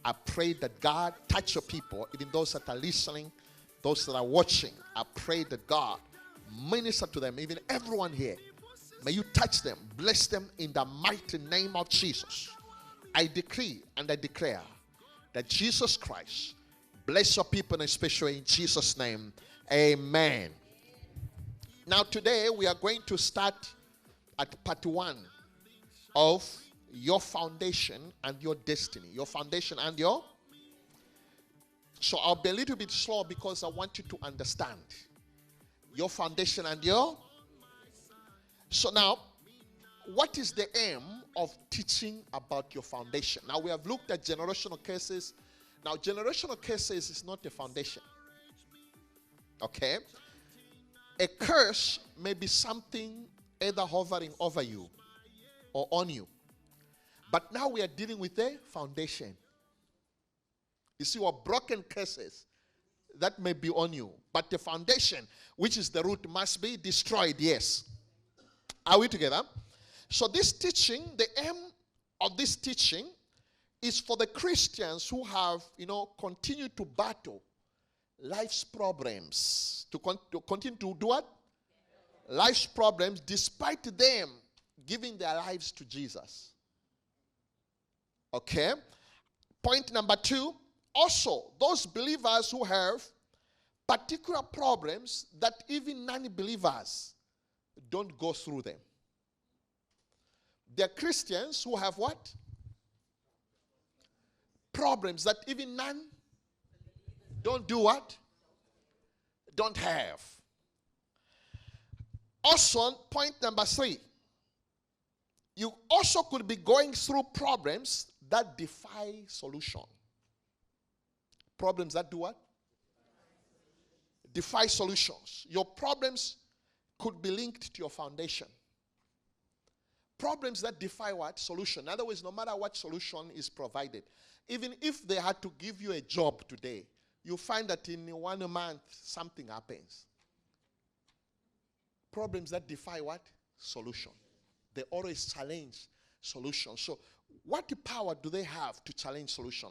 I pray that God touch your people, even those that are listening, those that are watching. I pray that God minister to them, even everyone here. May you touch them, bless them in the mighty name of Jesus. I decree and I declare that Jesus Christ bless your people, and especially in Jesus' name. Amen. Now today we are going to start at part 1 of your foundation and your destiny. Your foundation and your... So I'll be a little bit slow because I want you to understand. Your foundation and your... So now, what is the aim of teaching about your foundation? Now we have looked at generational curses. Now generational curses is not a foundation. Okay? A curse may be something either hovering over you or on you. But now we are dealing with a foundation. You see, what broken curses that may be on you. But the foundation, which is the root, must be destroyed, yes. Are we together? So this teaching, the aim of this teaching is for the Christians who have, continued to battle life's problems. To continue to do what? Life's problems, despite them giving their lives to Jesus. Okay? Point number 2, also, those believers who have particular problems that even non-believers don't go through them. There are Christians who have what? Problems that even none don't do what? Don't have. Also, point number 3. You also could be going through problems that defy solution. Problems that do what? Defy solutions. Your problems could be linked to your foundation. Problems that defy what? Solution. In other words, no matter what solution is provided, even if they had to give you a job today, you find that in 1 month something happens. Problems that defy what? Solution. They always challenge solution. So what power do they have to challenge solution?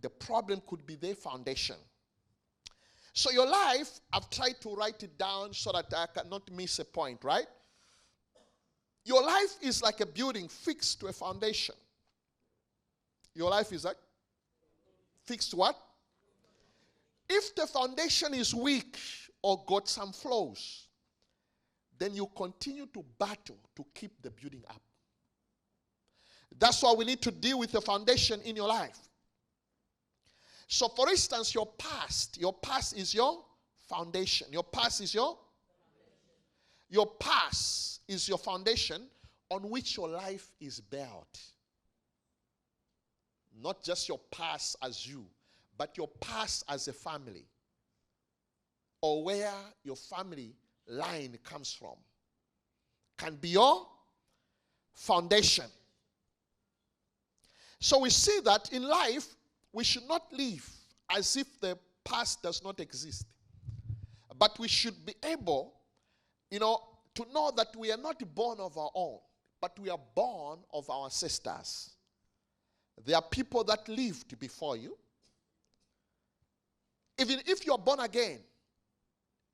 The problem could be their foundation. So your life, I've tried to write it down so that I cannot miss a point, right? Your life is like a building fixed to a foundation. Your life is like fixed to what? If the foundation is weak or got some flaws, then you continue to battle to keep the building up. That's why we need to deal with the foundation in your life. So for instance, your past is your foundation. Your past is your foundation on which your life is built. Not just your past as you, but your past as a family, or where your family line comes from, can be your foundation. So we see that in life, we should not live as if the past does not exist. But we should be able, to know that we are not born of our own, but we are born of our ancestors. There are people that lived before you. Even if you are born again.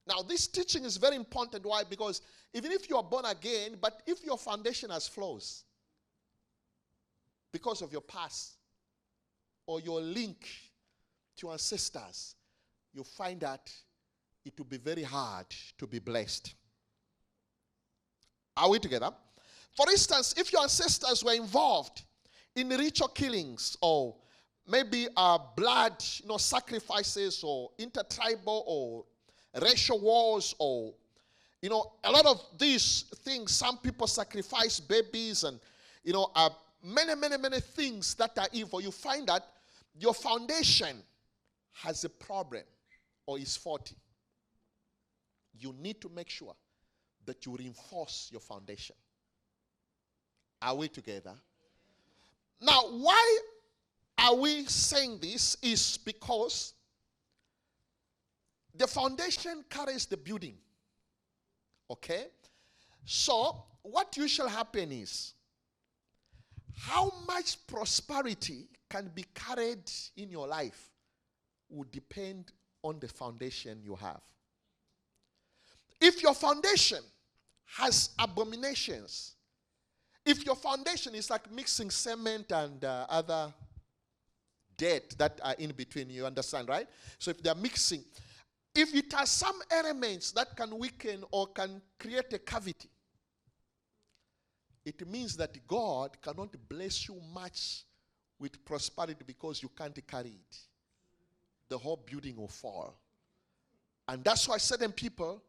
Now this teaching is very important. Why? Because even if you are born again, but if your foundation has flaws, because of your past, or your link to your ancestors, you find that it will be very hard to be blessed. Are we together? For instance, if your ancestors were involved in ritual killings, or maybe blood sacrifices, or intertribal or racial wars, or a lot of these things, some people sacrifice babies, and many things that are evil, you find that your foundation has a problem or is faulty. You need to make sure that you reinforce your foundation. Are we together? Now, why are we saying this? Is because the foundation carries the building. Okay? So, what usually happen is, how much prosperity can be carried in your life will depend on the foundation you have. If your foundation has abominations, if your foundation is like mixing cement and other dirt that are in between, you understand, right? So if they're mixing, if it has some elements that can weaken or can create a cavity, it means that God cannot bless you much with prosperity because you can't carry it. The whole building will fall. And that's why certain people,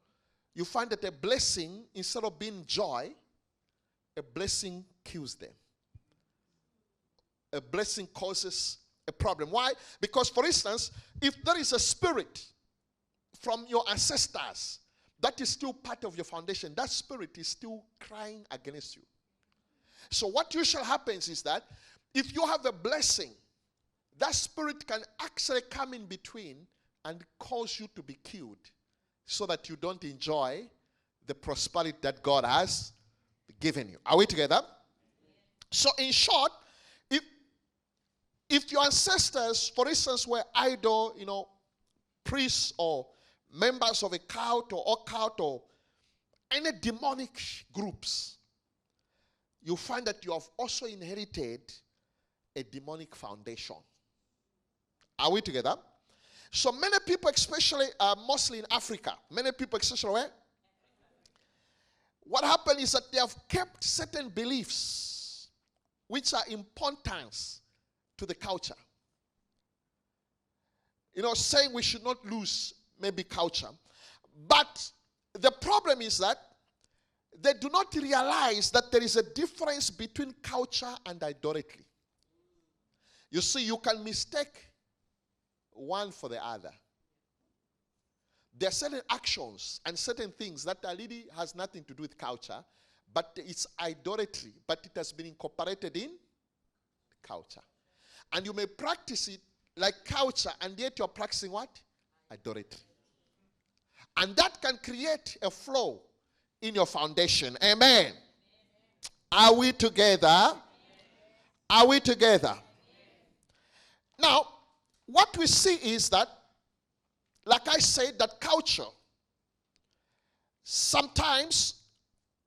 you find that a blessing, instead of being joy, a blessing kills them. A blessing causes a problem. Why? Because, for instance, if there is a spirit from your ancestors that is still part of your foundation, that spirit is still crying against you. So what usually happens is that if you have a blessing, that spirit can actually come in between and cause you to be killed so that you don't enjoy the prosperity that God has given you. Are we together? So in short, if your ancestors, for instance, were idol, priests or members of a cult or occult or any demonic groups, you find that you have also inherited a demonic foundation. Are we together? So many people, especially mostly in Africa, many people, especially where? What happened is that they have kept certain beliefs which are important to the culture. Saying we should not lose maybe culture. But the problem is that they do not realize that there is a difference between culture and idolatry. You see, you can mistake one for the other. There are certain actions and certain things that really has nothing to do with culture, but it's idolatry, but it has been incorporated in culture. And you may practice it like culture, and yet you're practicing what? Idolatry. And that can create a flaw in your foundation. Amen. Are we together? Are we together? Now, what we see is that, like I said, that culture, sometimes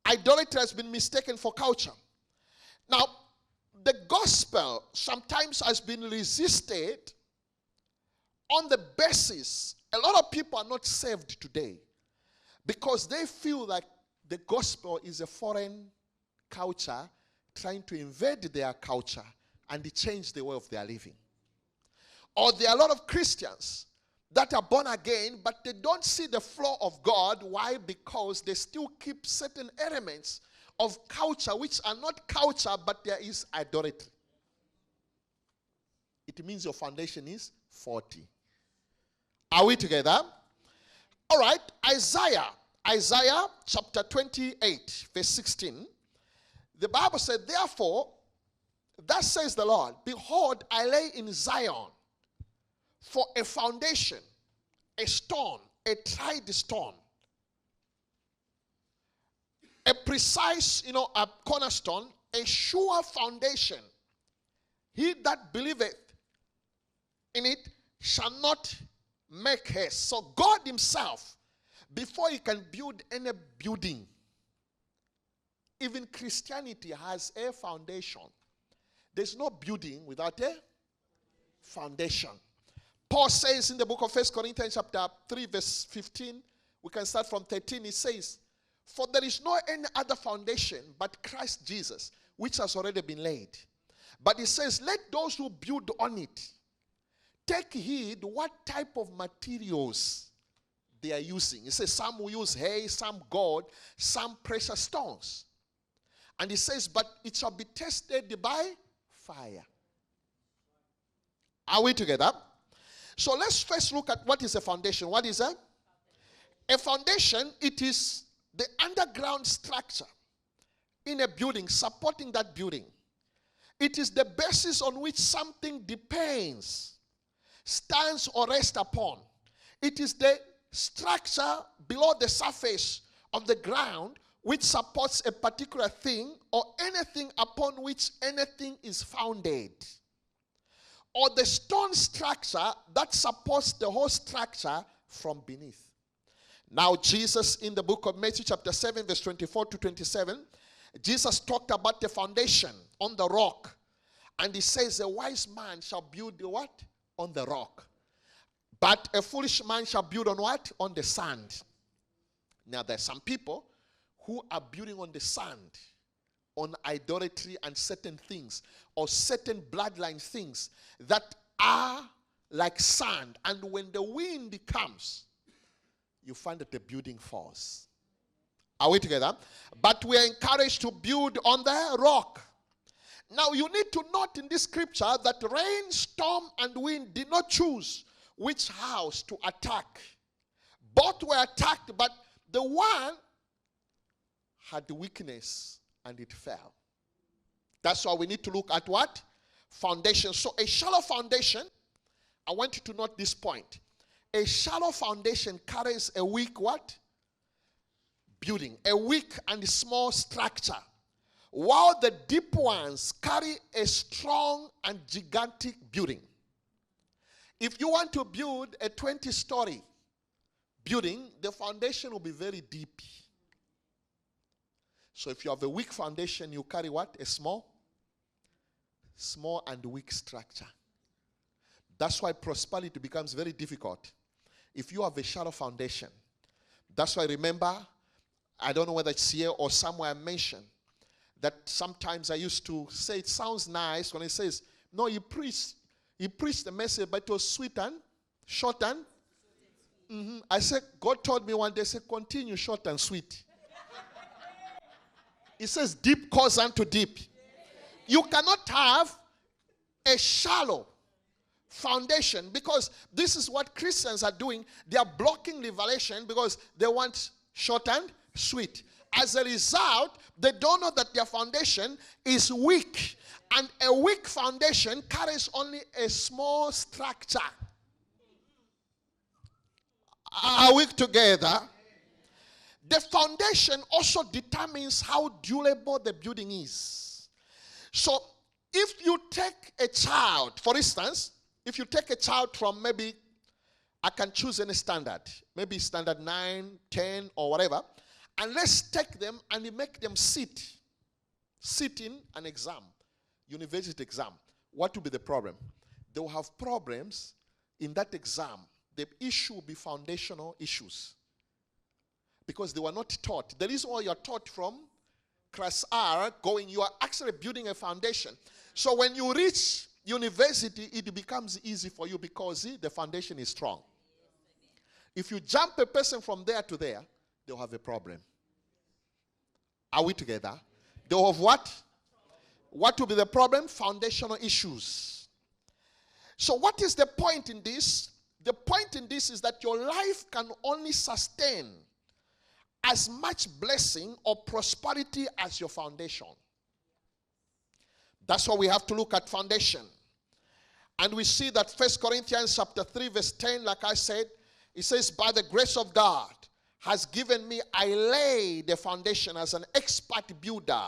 idolatry has been mistaken for culture. Now, the gospel sometimes has been resisted on the basis, a lot of people are not saved today because they feel like the gospel is a foreign culture trying to invade their culture and change the way of their living. Or there are a lot of Christians that are born again, but they don't see the flow of God. Why? Because they still keep certain elements of culture which are not culture, but there is idolatry. It means your foundation is faulty. Are we together? All right, Isaiah chapter 28, verse 16. The Bible said, therefore, thus says the Lord, behold, I lay in Zion for a foundation, a stone, a tried stone, a precise, a cornerstone, a sure foundation. He that believeth in it shall not make haste. So God himself, before he can build any building, even Christianity has a foundation. There's no building without a foundation. Paul says in the book of 1 Corinthians chapter 3 verse 15, we can start from 13, he says, for there is no any other foundation but Christ Jesus, which has already been laid. But he says, let those who build on it take heed what type of materials they are using. He says some will use hay, some gold, some precious stones. And he says, but it shall be tested by fire. Are we together? So let's first look at what is a foundation. What is that? A foundation, it is the underground structure in a building, supporting that building. It is the basis on which something depends, stands or rests upon. It is the structure below the surface of the ground which supports a particular thing, or anything upon which anything is founded, or the stone structure that supports the whole structure from beneath. Now, Jesus, in the book of Matthew chapter 7, verse 24 to 27, Jesus talked about the foundation on the rock. And he says, a wise man shall build the what? On the rock. But a foolish man shall build on what? On the sand. Now, there's some people who are building on the sand, on idolatry and certain things, or certain bloodline things that are like sand. And when the wind comes, you find that the building falls. Are we together? But we are encouraged to build on the rock. Now, you need to note in this scripture that rain, storm, and wind did not choose which house to attack. Both were attacked, but the one had the weakness and it fell. That's why we need to look at what? Foundation. So a shallow foundation, I want you to note this point. A shallow foundation carries a weak what? Building. A weak and small structure. While the deep ones carry a strong and gigantic building. If you want to build a 20-story building, the foundation will be very deep. So if you have a weak foundation, you carry what? A small and weak structure. That's why prosperity becomes very difficult if you have a shallow foundation. That's why, remember, I don't know whether it's here or somewhere I mentioned, that sometimes I used to say it sounds nice when it says, no, you preached the message, but it was sweet and short and I said, God told me one day, say, continue short and sweet. It says deep calls unto deep. You cannot have a shallow foundation, because this is what Christians are doing. They are blocking revelation because they want short and sweet. As a result, they don't know that their foundation is weak. And a weak foundation carries only a small structure. Are we together? The foundation also determines how durable the building is. So, if you take a child, for instance, if you take a child from maybe, I can choose any standard, maybe standard 9, 10, or whatever, and let's take them and make them sit in an exam, university exam. What will be the problem? They will have problems in that exam. The issue will be foundational issues, because they were not taught. The reason why you are taught from class R going, you are actually building a foundation. So when you reach university, it becomes easy for you because the foundation is strong. If you jump a person from there to there, they'll have a problem. Are we together? They'll have what? What will be the problem? Foundational issues. So what is the point in this? The point in this is that your life can only sustain as much blessing or prosperity as your foundation. That's why we have to look at foundation. And we see that 1 Corinthians chapter 3 verse 10, like I said, it says, by the grace of God has given me, I lay the foundation as an expert builder,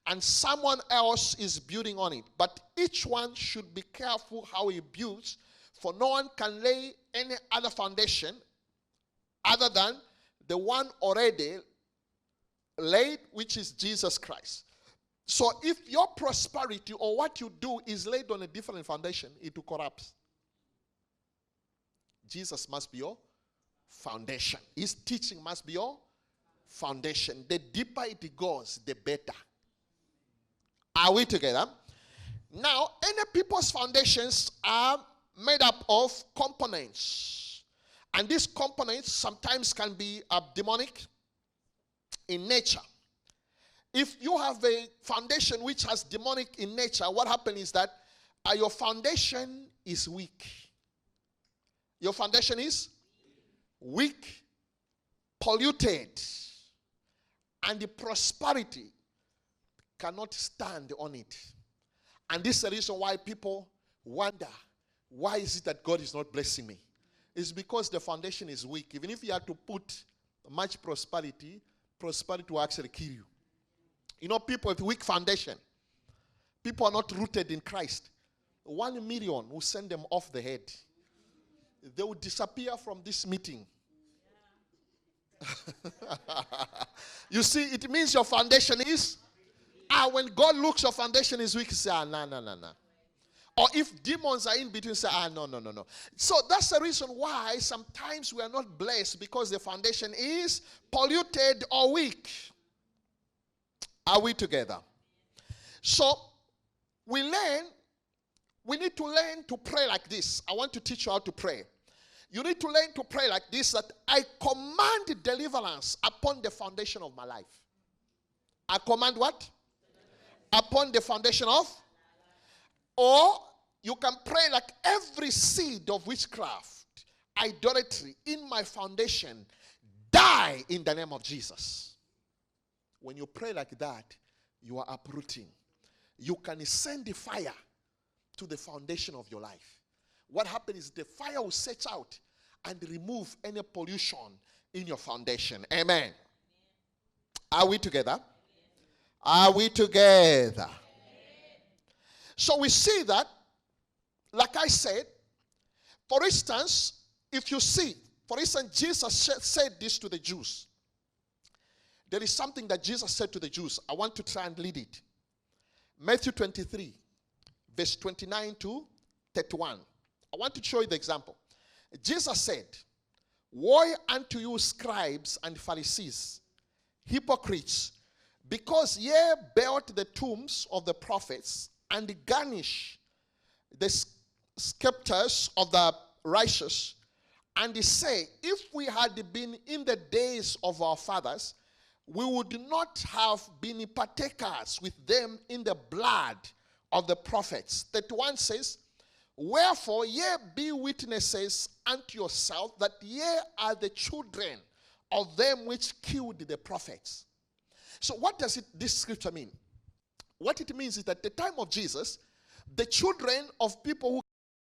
and someone else is building on it. But each one should be careful how he builds, for no one can lay any other foundation other than the one already laid, which is Jesus Christ. So if your prosperity or what you do is laid on a different foundation, it will collapse. Jesus must be your foundation. His teaching must be your foundation. The deeper it goes, the better. Are we together? Now, any people's foundations are made up of components. And these components sometimes can be demonic in nature. If you have a foundation which has demonic in nature, what happens is that your foundation is weak. Your foundation is weak, polluted, and the prosperity cannot stand on it. And this is the reason why people wonder, why is it that God is not blessing me? It's because the foundation is weak. Even if you had to put much prosperity, prosperity will actually kill you. You know, people with weak foundation, people are not rooted in Christ. 1 million will send them off the head. They will disappear from this meeting. You see, it means your foundation is, when God looks, your foundation is weak, say, no. Or if demons are in between, say, no. So that's the reason why sometimes we are not blessed, because the foundation is polluted or weak. Are we together? So we need to learn to pray like this. I want to teach you how to pray. You need to learn to pray like this, that I command deliverance upon the foundation of my life. I command what? Upon the foundation of? Or you can pray like every seed of witchcraft, idolatry in my foundation, die in the name of Jesus. When you pray like that, you are uprooting. You can send the fire to the foundation of your life. What happens is the fire will set out and remove any pollution in your foundation. Amen. Are we together? Are we together? So we see that, like I said, for instance, if you see, for instance, Jesus said this to the Jews. There is something that Jesus said to the Jews. I want to try and lead it. Matthew 23, verse 29 to 31. I want to show you the example. Jesus said, woe unto you, scribes and Pharisees, hypocrites, because ye built the tombs of the prophets and garnish the scepters of the righteous, and they say, if we had been in the days of our fathers, we would not have been partakers with them in the blood of the prophets. 31 says, wherefore ye be witnesses unto yourself that ye are the children of them which killed the prophets. So what does this scripture mean? What it means is that at the time of Jesus, the children of people who